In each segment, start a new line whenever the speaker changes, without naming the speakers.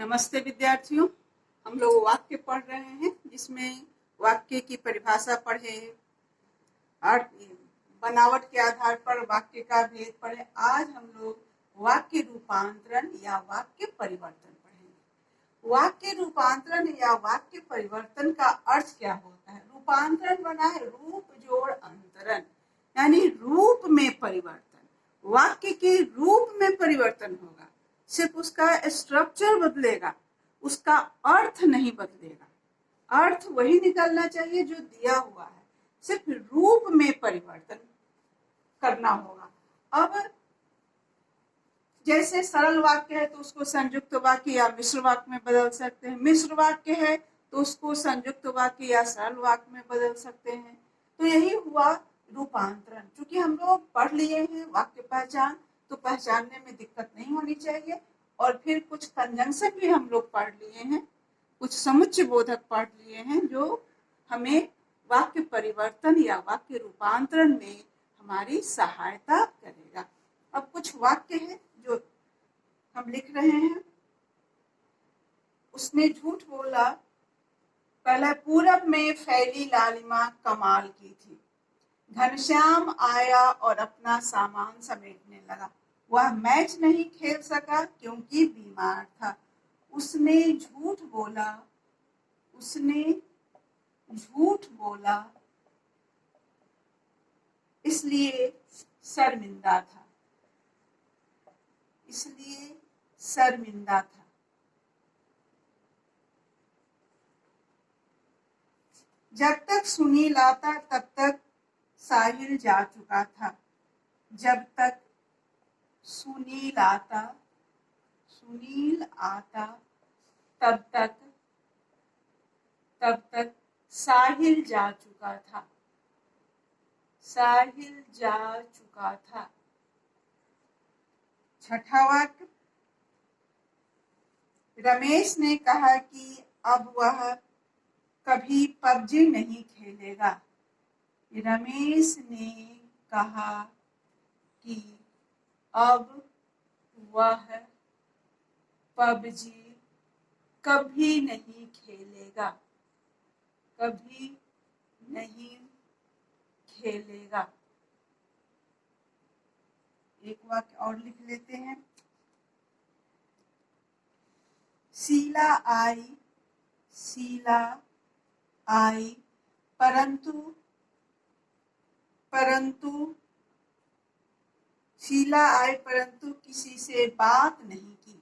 नमस्ते विद्यार्थियों। हम लोग वाक्य पढ़ रहे हैं जिसमें वाक्य की परिभाषा पढ़े, अर्थ बनावट के आधार पर वाक्य का भेद पढ़े। आज हम लोग वाक्य रूपांतरण या वाक्य परिवर्तन पढ़ेंगे। वाक्य रूपांतरण या वाक्य परिवर्तन का अर्थ क्या होता है? रूपांतरण बना है रूप जोड़ अंतरण, यानी रूप में परिवर्तन। वाक्य के रूप में परिवर्तन होगा, सिर्फ उसका स्ट्रक्चर बदलेगा, उसका अर्थ नहीं बदलेगा। अर्थ वही निकलना चाहिए जो दिया हुआ है, सिर्फ रूप में परिवर्तन करना होगा। अब जैसे सरल वाक्य है तो उसको संयुक्त वाक्य या मिश्र वाक्य में बदल सकते हैं। मिश्र वाक्य है तो उसको संयुक्त वाक्य या सरल वाक्य में बदल सकते हैं। तो यही हुआ रूपांतरण। क्योंकि हम लोग पढ़ लिए हैं वाक्य पहचान, तो पहचानने में दिक्कत नहीं होनी चाहिए। और फिर कुछ कंजंक्शन भी हम लोग पढ़ लिए हैं, कुछ समुच्चय बोधक पढ़ लिए हैं जो हमें वाक्य परिवर्तन या वाक्य रूपांतरण में हमारी सहायता करेगा। अब कुछ वाक्य है जो हम लिख रहे हैं। उसने झूठ बोला, पहला पूरब में फैली लालिमा कमाल की थी। घनश्याम आया और अपना सामान समेटने लगा। वह मैच नहीं खेल सका क्योंकि बीमार था। उसने झूठ बोला, इसलिए शर्मिंदा था। जब तक सुनील आता तब तक साहिल जा चुका था। जब तक सुनील आता तब तक साहिल जा चुका था। छठा वाक्य, रमेश ने कहा कि अब वह कभी पबजी नहीं खेलेगा। रमेश ने कहा कि अब वह पबजी कभी नहीं खेलेगा। एक वाक्य और लिख लेते हैं। शीला आई परंतु किसी से बात नहीं की।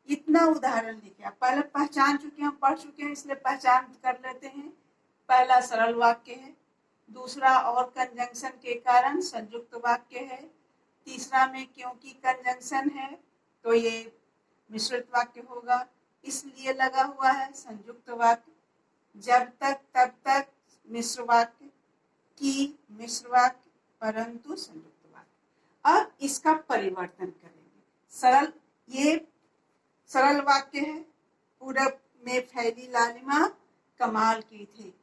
इतना उदाहरण लिखा। पहले पहचान चुके हैं, पढ़ चुके हैं, इसलिए पहचान कर लेते हैं। पहला सरल वाक्य है, दूसरा और कंजंक्शन के कारण संयुक्त वाक्य है, तीसरा में क्योंकि कंजंक्शन है तो ये मिश्रित वाक्य होगा, इसलिए लगा हुआ है संयुक्त वाक्य। जब तक तब तक मिश्र वाक्य, की मिश्र वाक्य, परंतु संयुक्त वाक्य। अब इसका परिवर्तन करेंगे। ये सरल वाक्य है, पूरब में फैली लालिमा कमाल की थी।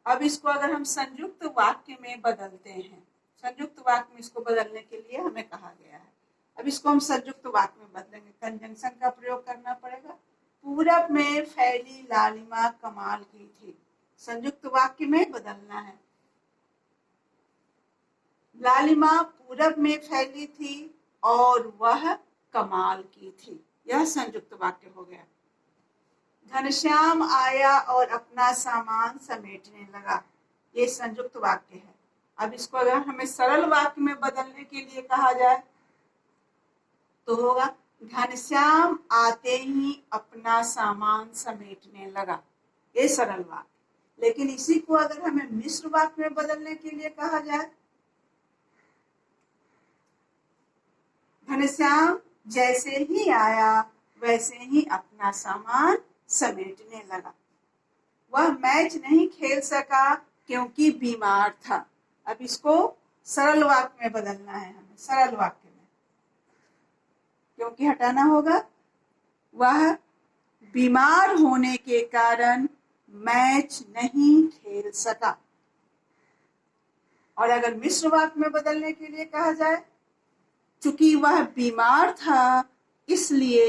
अब इसको अगर हम संयुक्त वाक्य में बदलते हैं, संयुक्त वाक्य में इसको बदलने के लिए हमें कहा गया है। अब इसको हम संयुक्त वाक्य में बदलेंगे, कंजंक्शन का प्रयोग करना पड़ेगा। पूरब में फैली लालिमा कमाल की थी, संयुक्त वाक्य में बदलना है। लालिमा पूरब में फैली थी और वह कमाल की थी, यह संयुक्त वाक्य हो गया। घनश्याम आया और अपना सामान समेटने लगा, ये संयुक्त वाक्य है। अब इसको अगर हमें सरल वाक्य में बदलने के लिए कहा जाए तो होगा घनश्याम आते ही अपना सामान समेटने लगा, ये सरल वाक्य। लेकिन इसी को अगर हमें मिश्र वाक्य में बदलने के लिए कहा जाए, घनश्याम जैसे ही आया वैसे ही अपना सामान समेटने लगा। वह मैच नहीं खेल सका क्योंकि बीमार था। अब इसको सरल वाक्य में बदलना है हमें, सरल वाक्य में क्योंकि हटाना होगा। वह बीमार होने के कारण मैच नहीं खेल सका। और अगर मिश्र वाक्य में बदलने के लिए कहा जाए चूंकि वह बीमार था इसलिए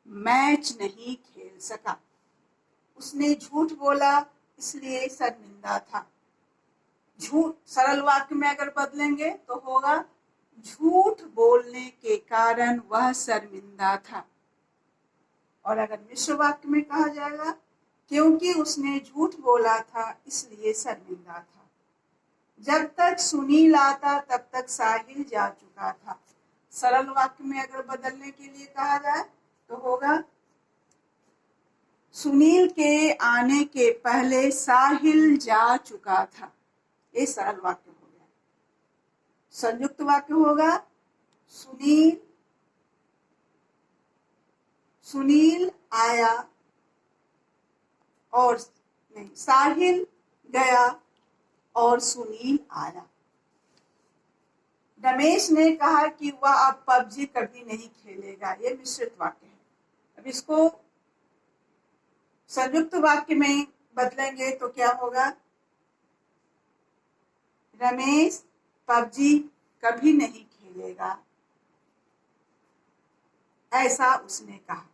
मैच नहीं खेल सका। उसने झूठ बोला इसलिए शर्मिंदा था। झूठ सरल वाक्य में अगर बदलेंगे तो होगा झूठ बोलने के कारण वह शर्मिंदा था। और अगर मिश्र वाक्य में कहा जाएगा क्योंकि उसने झूठ बोला था इसलिए शर्मिंदा था। जब तक सुनील आता तब तक साहिल जा चुका था। सरल वाक्य में अगर बदलने के लिए कहा जाए तो होगा सुनील के आने के पहले साहिल जा चुका था। ये सरल वाक्य हो गया। संयुक्त वाक्य होगा सुनील आया और नहीं, साहिल गया और सुनील आया। रमेश ने कहा कि वह अब पबजी कभी नहीं खेलेगा। ये मिश्रित वाक्य है। अब इसको संयुक्त वाक्य में बदलेंगे तो क्या होगा? रमेश पबजी कभी नहीं खेलेगा, ऐसा उसने कहा।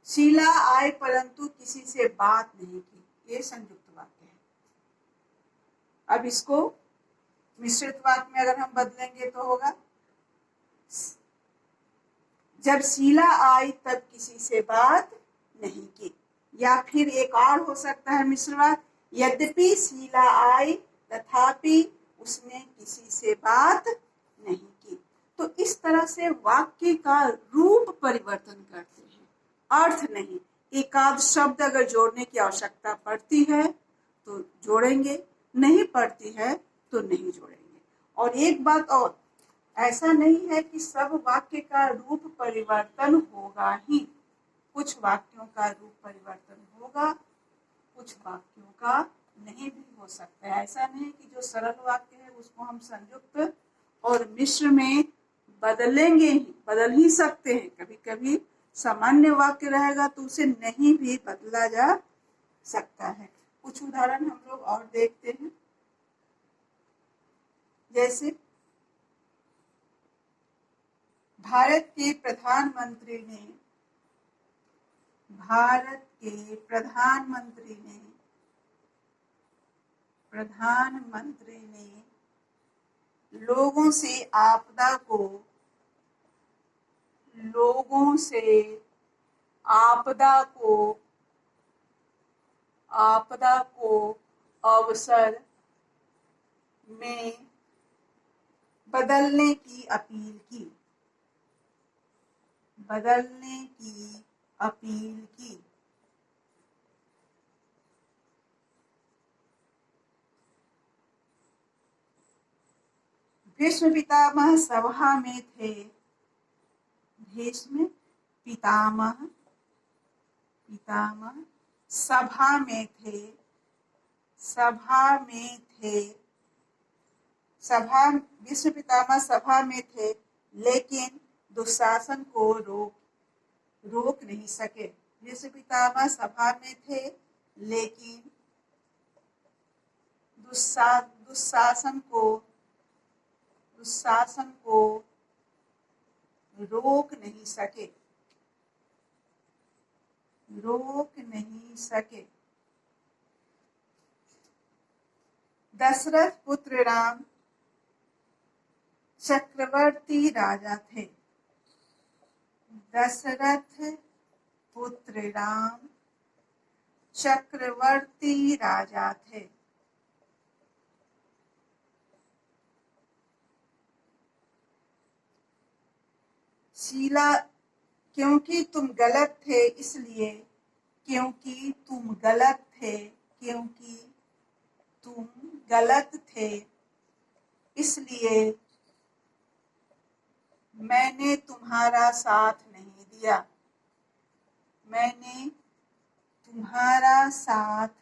शीला आए परंतु किसी से बात नहीं की। ये संयुक्त वाक्य है। अब इसको मिश्रित वाक्य में अगर हम बदलेंगे तो होगा जब शीला आई तब किसी से बात नहीं की। या फिर एक और हो सकता है मिश्र वाक्य, यद्यपि शीला आई तथापि उसने किसी से बात नहीं की। तो इस तरह से वाक्य का रूप परिवर्तन करते हैं, अर्थ नहीं। एक आध शब्द अगर जोड़ने की आवश्यकता पड़ती है तो जोड़ेंगे, नहीं पड़ती है तो नहीं जोड़ेंगे। और एक बात और, ऐसा नहीं है कि सब वाक्य का रूप परिवर्तन होगा ही। कुछ वाक्यों का रूप परिवर्तन होगा, कुछ वाक्यों का नहीं भी हो सकता है। ऐसा नहीं कि जो सरल वाक्य है उसको हम संयुक्त और मिश्र में बदलेंगे ही, बदल ही सकते हैं। कभी कभी सामान्य वाक्य रहेगा तो उसे नहीं भी बदला जा सकता है। कुछ उदाहरण हम लोग और देखते हैं। जैसे भारत के प्रधानमंत्री ने लोगों से आपदा को अवसर में बदलने की अपील की। भीष्म पितामह सभा में थे। भीष्म पितामह सभा में थे। भीष्म पितामह सभा में थे लेकिन दुशासन को रोक नहीं सके। भीष्म पितामह सभा में थे लेकिन दुशासन को रोक नहीं सके। दशरथ पुत्र राम चक्रवर्ती राजा थे। दशरथ पुत्र राम चक्रवर्ती राजा थे। शीला क्योंकि तुम गलत थे इसलिए मैंने तुम्हारा साथ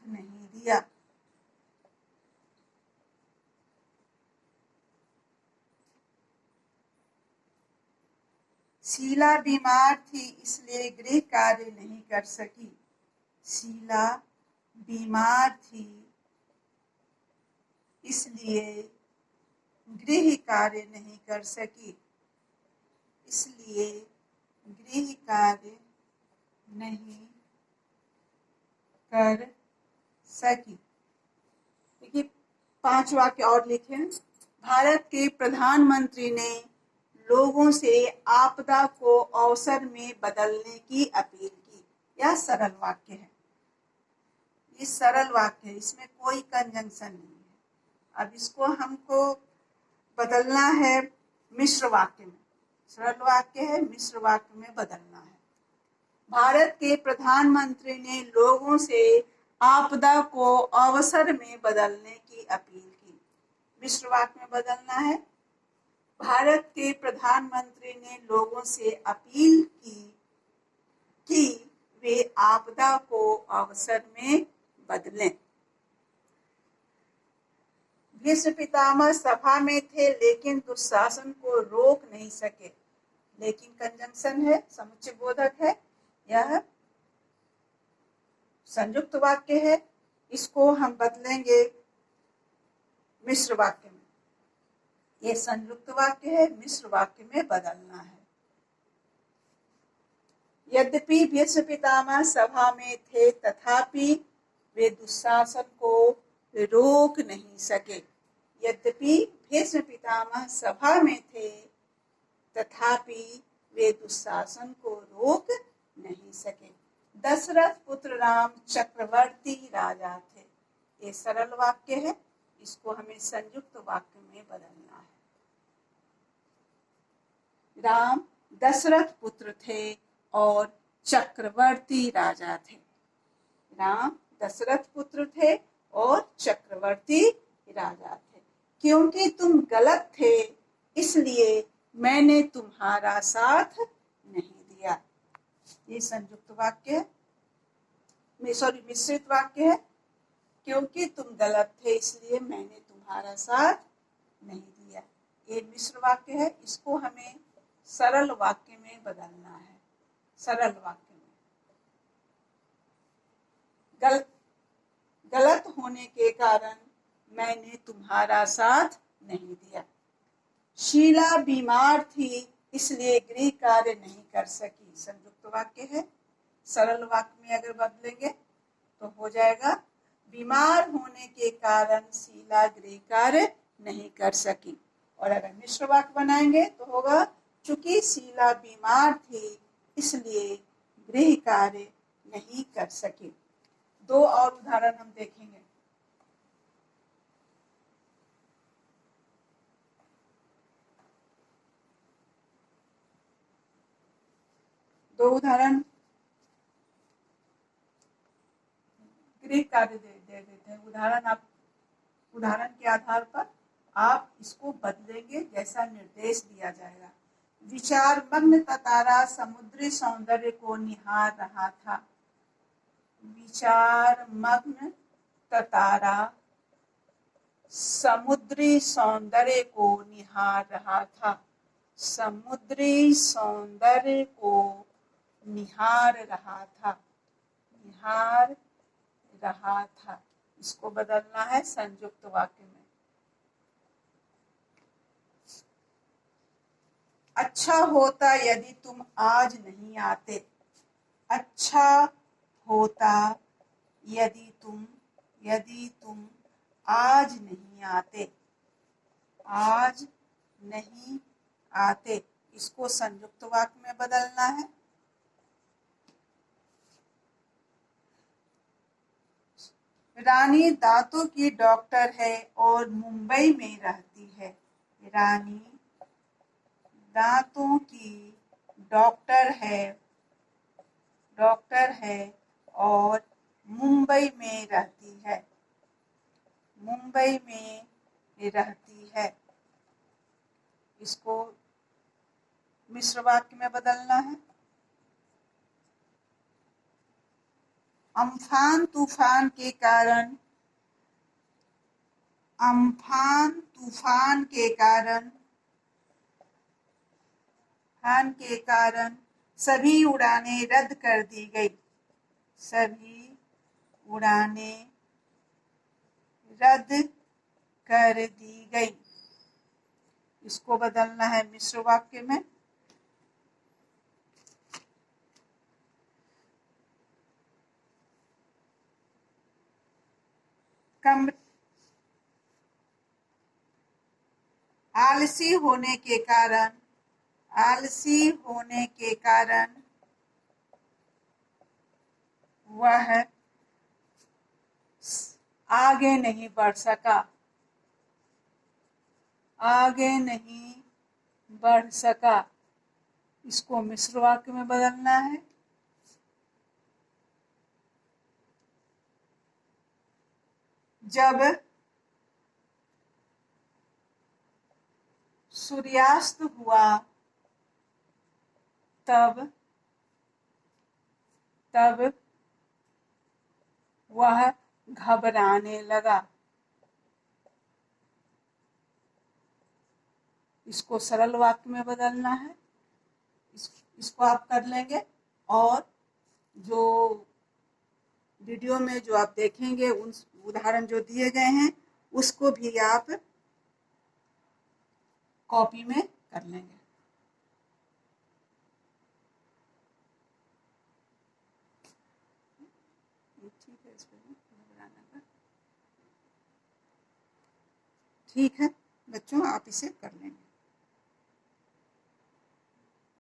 नहीं दिया। शीला बीमार थी इसलिए गृह कार्य नहीं कर सकी। शीला बीमार थी इसलिए गृह कार्य नहीं कर सकी, इसलिए गृह कार्य नहीं कर सकी। देखिए 5 वाक्य और लिखे। भारत के प्रधानमंत्री ने लोगों से आपदा को अवसर में बदलने की अपील की। यह सरल वाक्य है, ये सरल वाक्य है, इसमें कोई कंजंक्शन नहीं है। अब इसको हमको बदलना है मिश्र वाक्य में। सरल वाक्य है, मिश्र वाक्य में बदलना है। भारत के प्रधानमंत्री ने लोगों से आपदा को अवसर में बदलने की अपील की। मिश्र वाक्य में बदलना है। भारत के प्रधानमंत्री ने लोगों से अपील की कि वे आपदा को अवसर में बदलें। भीष्म पितामह सभा में थे लेकिन दुशासन को रोक नहीं सके। लेकिन कंजंक्शन है, समुच्चय बोधक है, यह संयुक्त वाक्य है। इसको हम बदलेंगे मिश्र वाक्य में। ये संयुक्त वाक्य है, मिश्र वाक्य में बदलना है। यद्यपि भीष्म पितामह सभा में थे तथापि वे दुशासन को रोक नहीं सके। यद्यपि भीष्म पितामह सभा में थे तथापि वे दुशासन को रोक नहीं सके। दशरथ पुत्र राम चक्रवर्ती राजा थे। ये सरल वाक्य है, इसको हमें संयुक्त वाक्य में बदलना है। राम दशरथ पुत्र थे और चक्रवर्ती राजा थे। राम दशरथ पुत्र थे और चक्रवर्ती राजा थे। क्योंकि तुम गलत थे इसलिए मैंने तुम्हारा साथ नहीं दिया। ये संयुक्त वाक्य है, सॉरी मिश्रित वाक्य है। क्योंकि तुम गलत थे इसलिए मैंने तुम्हारा साथ नहीं दिया। ये मिश्र वाक्य है, इसको हमें सरल वाक्य में बदलना है। सरल वाक्य में गलत होने के कारण मैंने तुम्हारा साथ नहीं दिया। शीला बीमार थी इसलिए गृह कार्य नहीं कर सकी। संयुक्त वाक्य है। सरल वाक्य में अगर बदलेंगे तो हो जाएगा बीमार होने के कारण शीला गृह कार्य नहीं कर सकी। और अगर मिश्र वाक्य बनाएंगे तो होगा चूंकि शीला बीमार थी इसलिए गृह कार्य नहीं कर सकी। 2 और उदाहरण हम देखेंगे। दो उदाहरण गृह कार्य दे देते हैं। उदाहरण के आधार पर आप इसको बदलेंगे जैसा निर्देश दिया जाएगा। विचार मग्न तारा समुद्री सौंदर्य को निहार रहा था। विचार मग्न तारा समुद्री सौंदर्य को निहार रहा था। समुद्री सौंदर्य को निहार रहा था। निहार रहा था। इसको बदलना है संयुक्त वाक्य में। अच्छा होता यदि तुम आज नहीं आते। अच्छा होता यदि तुम आज नहीं आते। आज नहीं आते। इसको संयुक्त वाक्य में बदलना है। रानी दांतों की डॉक्टर है और मुंबई में रहती है। रानी दांतों की डॉक्टर है और मुंबई में रहती है। मुंबई में रहती है। इसको मिश्र वाक्य में बदलना है। अम्फान तूफान के कारण सभी उड़ानें रद्द कर दी गई। सभी उड़ानें रद्द कर दी गई। इसको बदलना है मिश्र वाक्य में। कम आलसी होने के कारण वह आगे नहीं बढ़ सका। इसको मिश्र वाक्य में बदलना है। जब सूर्यास्त हुआ तब वह घबराने लगा। इसको सरल वाक्य में बदलना है। इसको आप कर लेंगे, और जो वीडियो में जो आप देखेंगे उन उदाहरण जो दिए गए हैं उसको भी आप कॉपी में कर लेंगे। ठीक है बच्चों, आप इसे कर लेंगे।